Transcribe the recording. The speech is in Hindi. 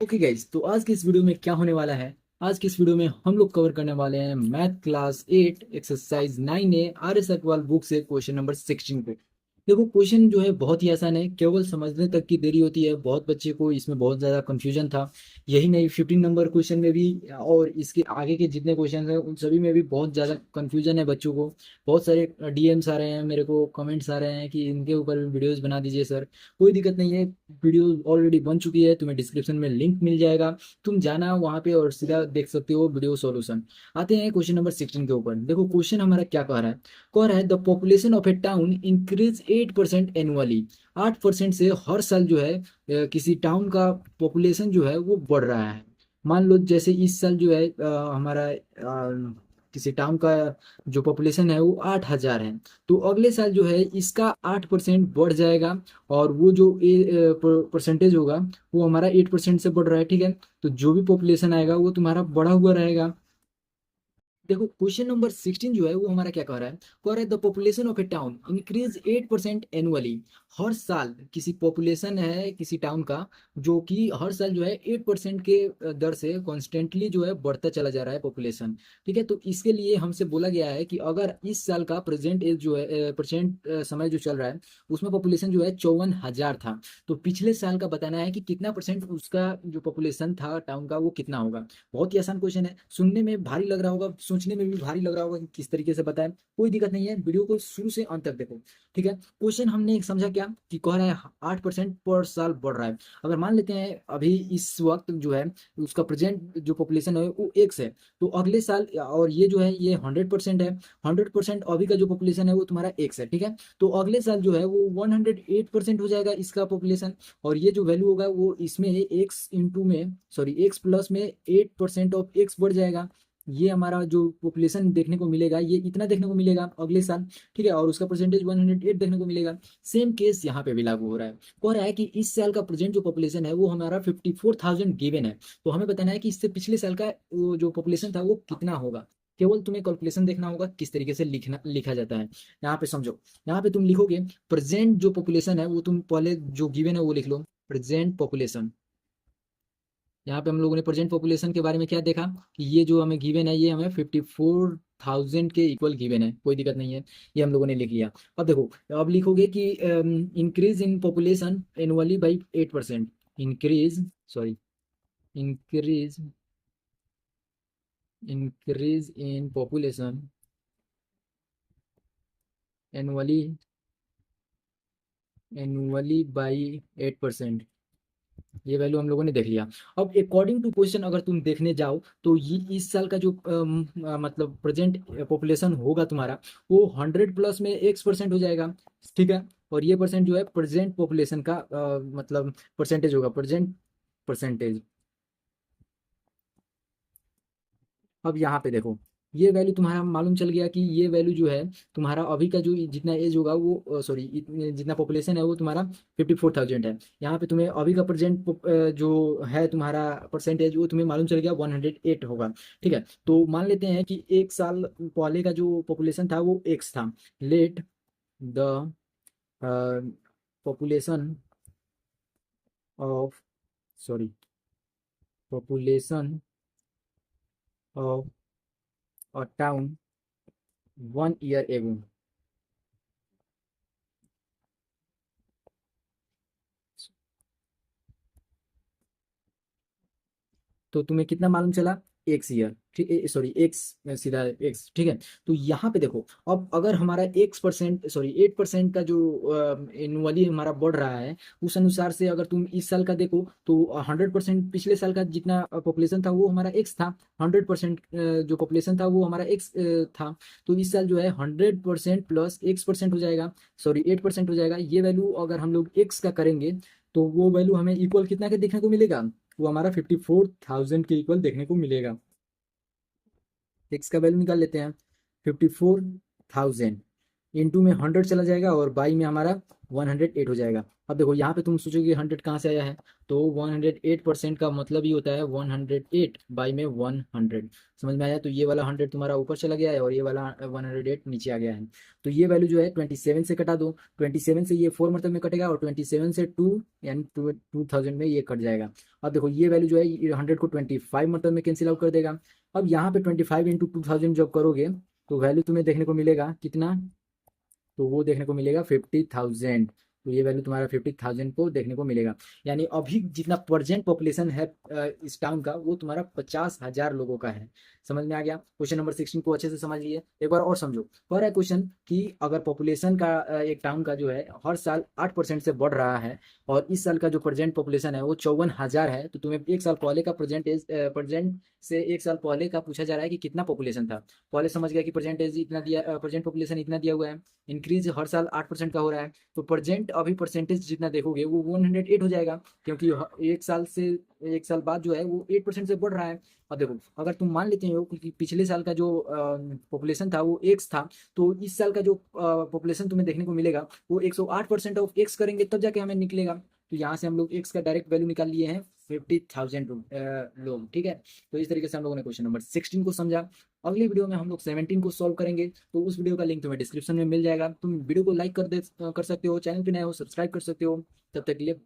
ओके गाइज, तो आज की इस वीडियो में क्या होने वाला है। आज की इस वीडियो में हम लोग कवर करने वाले हैं math class 8 exercise 9A R S Agarwal book से क्वेश्चन नंबर 16 को। देखो, क्वेश्चन जो है बहुत ही आसान है, केवल समझने तक की देरी होती है। बहुत बच्चे को इसमें बहुत ज़्यादा कंफ्यूजन था। यही नहीं, 15 नंबर क्वेश्चन में भी और इसके आगे के जितने क्वेश्चन हैं उन सभी में भी बहुत ज़्यादा कंफ्यूजन है बच्चों को। बहुत सारे डीएम्स आ रहे हैं, मेरे को कमेंट्स आ रहे हैं कि इनके ऊपर भी वीडियोज़ बना दीजिए सर। कोई दिक्कत नहीं है, वीडियो ऑलरेडी बन चुकी है, तुम्हें डिस्क्रिप्शन में लिंक मिल जाएगा। तुम जाना वहां पे और सीधा देख सकते हो वीडियो सॉल्यूशन। आते हैं क्वेश्चन नंबर 16 के ऊपर। देखो, क्वेश्चन हमारा क्या कह रहा है। कह रहा है the population of a town increase 8% annually. 8% से हर साल जो है किसी टाउन का पॉपुलेशन जो है वो बढ़ रहा है। मान लो जैसे इस साल जो है हमारा किसी टाउन का जो पॉपुलेशन है वो 8,000 है। तो अगले साल जो है इसका 8% बढ़ जाएगा। और वो जो परसेंटेज होगा वो हमारा 8% से बढ़ रहा है, ठीक है। तो जो भी पॉपुलेशन आएगा वो तुम्हारा बढ़ा हुआ रहेगा। देखो, क्वेश्चन नंबर 16 जो है वो हमारा क्या कह रहा है। कह रहा है the population of a town increase 8% annually. हर साल किसी पॉपुलेशन है किसी टाउन का जो कि हर साल जो है 8% के दर से कॉन्स्टेंटली जो है बढ़ता चला जा रहा है पॉपुलेशन। ठीक है, तो इसके लिए हमसे बोला गया है कि अगर इस साल का प्रेजेंट एज जो है प्रेजेंट समय जो चल रहा है उसमें पॉपुलेशन जो है 54,000 था। तो पिछले साल का बताना है कि कितना परसेंट उसका जो पॉपुलेशन था टाउन का वो कितना होगा। बहुत ही आसान क्वेश्चन है, सुनने में भारी लग रहा होगा, सोचने में भी भारी लग रहा होगा कि किस तरीके से बताएं। कोई दिक्कत नहीं है, वीडियो को शुरू से अंत तक देखो। ठीक है, क्वेश्चन हमने एक समझा क्या कि कह रहा है 8% पर साल बढ़ रहा है। अगर मान लेते हैं अभी इस वक्त जो है उसका प्रेजेंट जो पॉपुलेशन है वो एक्स है। तो अगले साल और ये जो है ये 100% है। 100% अभी का जो पॉपुलेशन है वो तुम्हारा एक्स है, ठीक है। तो अगले साल जो है वो 108% हो जाएगा इसका पॉपुलेशन। और ये जो वैल्यू होगा वो इसमें एक्स इंटू में सॉरी एक्स प्लस में 8% ऑफ एक्स बढ़ जाएगा। ये हमारा जो पॉपुलेशन देखने को मिलेगा ये इतना देखने को मिलेगा अगले साल। ठीक है, और उसका परसेंटेज 108 देखने को मिलेगा। सेम केस यहाँ पे भी लागू हो रहा है। कह रहा है कि इस साल का प्रेजेंट जो पॉपुलेशन है वो हमारा 54,000 गिवन है। तो हमें बताना है कि इससे पिछले साल का वो जो पॉपुलेशन था वो कितना होगा। केवल तुम्हें कैलकुलेशन देखना होगा किस तरीके से लिखा जाता है। यहाँ पे समझो, यहाँ पे तुम लिखोगे प्रेजेंट जो पॉपुलेशन है वो तुम पहले जो गिवन है वो लिख लो, प्रेजेंट पॉपुलेशन। यहाँ पे हम लोगों ने प्रेजेंट पॉपुलेशन के बारे में क्या देखा कि ये जो हमें गिवन है ये हमें 54,000 के इक्वल गिवन है, कोई दिक्कत नहीं है। ये हम लोगों ने लिख लिया। अब देखो, अब लिखोगे कि increase in population annually by 8%। Increase sorry increase increase in population annually annually by 8%। ये वैल्यू हम लोगों ने देख लिया। अब अकॉर्डिंग टू क्वेश्चन अगर तुम देखने जाओ तो ये इस साल का जो मतलब प्रेजेंट पॉपुलेशन होगा तुम्हारा वो 100 प्लस में x% हो जाएगा। ठीक है, और ये परसेंट जो है प्रेजेंट पॉपुलेशन का मतलब परसेंटेज होगा, प्रेजेंट परसेंटेज। अब यहाँ पे देखो, ये वैल्यू तुम्हारा मालूम चल गया कि ये वैल्यू जो है तुम्हारा अभी का जो जितना एज होगा वो सॉरी जितना पॉपुलेशन है वो तुम्हारा 54,000 है। यहाँ पे तुम्हें अभी का प्रेजेंट जो है तुम्हारा परसेंटेज वो तुम्हें मालूम चल गया 108 होगा। ठीक है, तो मान लेते हैं कि एक साल पहले का जो पॉपुलेशन था वो एक्स था। Let the population of sorry population of a town 1 year ago. तो तुम्हें कितना मालूम चला, एक्स ईयर, ठीक है, सॉरी एक्स, सीधा एक्स, ठीक है। तो यहाँ पे देखो, अब अगर हमारा एक्स परसेंट सॉरी 8% का जो एनुअली हमारा बढ़ रहा है उस अनुसार से अगर तुम इस साल का देखो तो 100% पिछले साल का जितना पॉपुलेशन था वो हमारा एक्स था। 100% जो पॉपुलेशन था वो हमारा एक्स था। तो इस साल जो है 100% प्लस x% हो जाएगा, सॉरी 8% हो जाएगा। ये वैल्यू अगर हम लोग एक्स का करेंगे तो वो वैल्यू हमें इक्वल कितना के देखने को मिलेगा, वो हमारा 54,000 के इक्वल देखने को मिलेगा। एक्स का वैल्यू निकाल लेते हैं, 54,000। इनटू में 100 चला जाएगा और बाई में हमारा 108 हो जाएगा। अब देखो यहाँ पे तुम सोचोगे 100 कहाँ से आया है, तो 108% का मतलब ही होता है 108 बाई में 100। समझ में आया? तो ये वाला 100 तुम्हारा ऊपर चला गया है और ये वाला 108 नीचे आ गया है। तो ये वैल्यू जो है 27 से कटा दो, 27 से ये 4 मतलब में कटेगा और 27 से 2 यानी 2000 में ये कट जाएगा। अब देखो ये वैल्यू जो है 100 को 25 मतलब में कैंसिल आउट कर देगा। अब यहाँ पे 25 इंटू 2000 जब करोगे तो वैल्यू तुम्हें देखने को मिलेगा कितना, तो वो देखने को मिलेगा 50,000। तो ये वैल्यू तुम्हारा 50,000 को देखने को मिलेगा। यानी अभी जितना प्रेजेंट पॉपुलेशन है इस टाउन का, वो तुम्हारा 50,000 लोगों का है। समझ में आ गया? क्वेश्चन नंबर 16 को अच्छे से समझ लिए, एक बार और समझो। और है क्वेश्चन कि अगर पॉपुलेशन का एक टाउन का जो है हर साल 8% से बढ़ रहा है और इस साल का जो प्रेजेंट पॉपुलेशन है वो 54,000 है, तो तुम्हें एक साल पहले का प्रेजेंट से एक साल पहले का पूछा जा रहा है कि कितना पॉपुलेशन था। पहले समझ गया कि प्रेजेंट इतना दिया, प्रेजेंट पॉपुलेशन इतना दिया हुआ है, इंक्रीज हर साल 8% का हो रहा है, तो प्रेजेंट अभी परसेंटेज जितना देखोगे वो 108 हो जाएगा, क्योंकि एक साल बाद जो है वो 8% से बढ़ रहा है। और देखो अगर तुम मान लेते हो कि पिछले साल का जो पॉपुलेशन था वो एक्स था, तो इस साल का जो पॉपुलेशन तुम्हें देखने को मिलेगा वो 108% ऑफ एक्स करेंगे तब जाके हमें निकलेगा। तो यहाँ से हम लोग एक्स का डायरेक्ट वैल्यू निकाल लिए हैं 50,000 लोग। ठीक है, तो इस तरीके से हम लोगों ने क्वेश्चन नंबर 16 को समझा। अगली वीडियो में हम लोग 17 को सॉल्व करेंगे, तो उस वीडियो का लिंक तुम्हें डिस्क्रिप्शन में मिल जाएगा। तुम वीडियो को लाइक कर सकते हो, चैनल पे नए हो सब्सक्राइब कर सकते हो। तब तक के लिए